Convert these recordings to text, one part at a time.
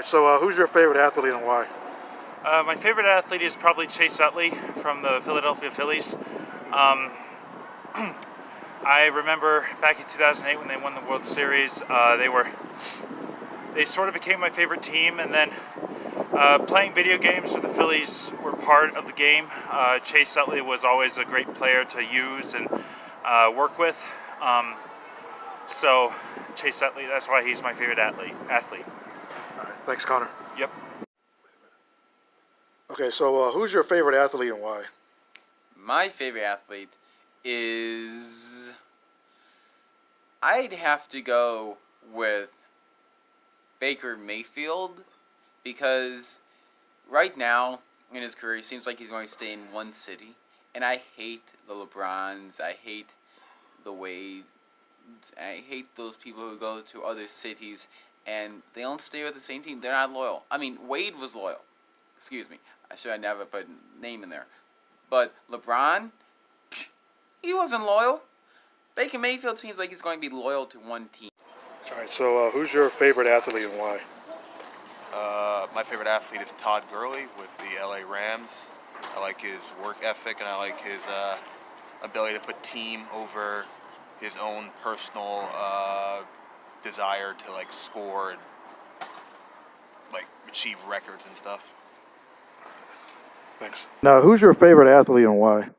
All right, so who's your favorite athlete and why? My favorite athlete is probably Chase Utley from the Philadelphia Phillies. Um, I remember back in 2008 when they won the World Series, they sort of became my favorite team, and then playing video games with the Phillies were part of the game. Chase Utley was always a great player to use and work with. So Chase Utley, that's why he's my favorite athlete. All right, thanks, Connor. Yep. Okay, so who's your favorite athlete and why? My favorite athlete is... I'd have to go with Baker Mayfield, because right now in his career, it seems like he's going to stay in one city. And I hate the LeBrons. I hate the Wade. I hate those people who go to other cities and they don't stay with the same team. They're not loyal. I mean, Wade was loyal. Excuse me. I should have never put a name in there. But LeBron, he wasn't loyal. Baker Mayfield seems like he's going to be loyal to one team. All right, so who's your favorite athlete and why? My favorite athlete is Todd Gurley with the LA Rams. I like his work ethic and I like his ability to put team over his own personal desire to like score and like achieve records and stuff. Thanks. Now, who's your favorite athlete and why?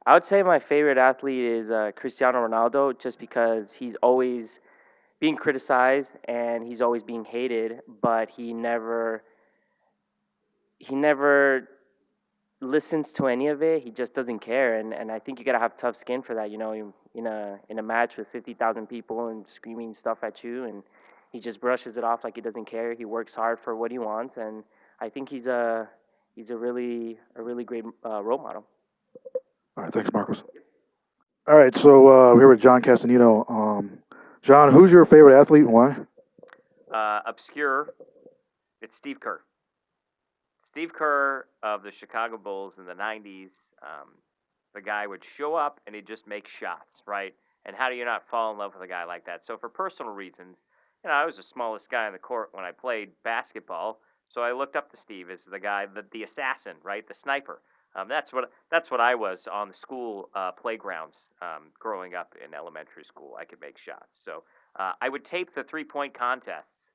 I would say my favorite athlete is Cristiano Ronaldo, just because he's always being criticized and he's always being hated, but he never listens to any of it. He just doesn't care, and I think you gotta have tough skin for that. You know, in a match with 50,000 people and screaming stuff at you, and he just brushes it off like he doesn't care. He works hard for what he wants, and I think he's a really great role model. All right, thanks, Marcos. All right, so we're here with John Castanino. John, who's your favorite athlete and why? Obscure. It's Steve Kerr. Steve Kerr of the Chicago Bulls in the 90s. The guy would show up and he'd just make shots, right? And how do you not fall in love with a guy like that? So for personal reasons, I was the smallest guy on the court when I played basketball, so I looked up to Steve as the guy, the assassin, right? The sniper. That's what I was on the school playgrounds growing up in elementary school. I could make shots. So I would tape the 3-point contests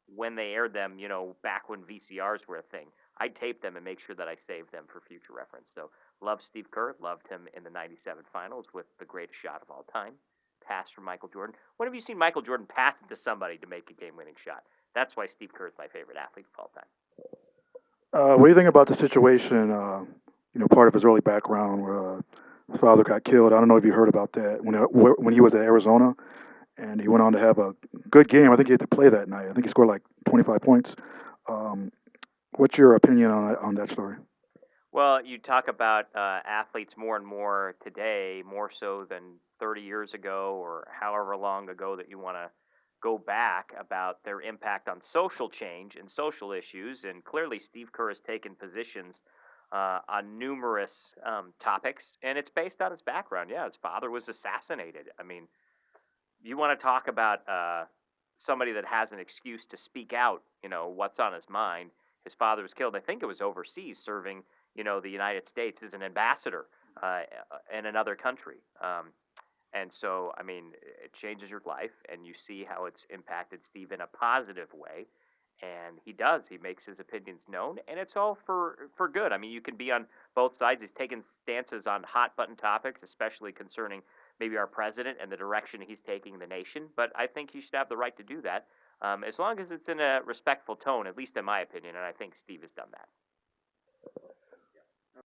when they aired them, back when VCRs were a thing. I'd tape them and make sure that I saved them for future reference. So loved Steve Kerr, loved him in the 97 finals with the greatest shot of all time, pass from Michael Jordan. When have you seen Michael Jordan pass it to somebody to make a game-winning shot? That's why Steve Kerr is my favorite athlete of all time. What do you think about the situation, part of his early background where his father got killed? I don't know if you heard about that when he was at Arizona, and he went on to have a good game. I think he had to play that night. I think he scored like 25 points. What's your opinion on that story? Well, you talk about athletes more and more today, more so than 30 years ago or however long ago that you want to go back, about their impact on social change and social issues. And clearly, Steve Kerr has taken positions on numerous topics, and it's based on his background. Yeah, his father was assassinated. I mean, you want to talk about somebody that has an excuse to speak out, what's on his mind. His father was killed. I think it was overseas, serving, the United States as an ambassador in another country. And so, I mean, it changes your life, and you see how it's impacted Steve in a positive way. And he does. He makes his opinions known, and it's all for good. I mean, you can be on both sides. He's taken stances on hot-button topics, especially concerning maybe our president and the direction he's taking the nation. But I think he should have the right to do that, as long as it's in a respectful tone, at least in my opinion, and I think Steve has done that.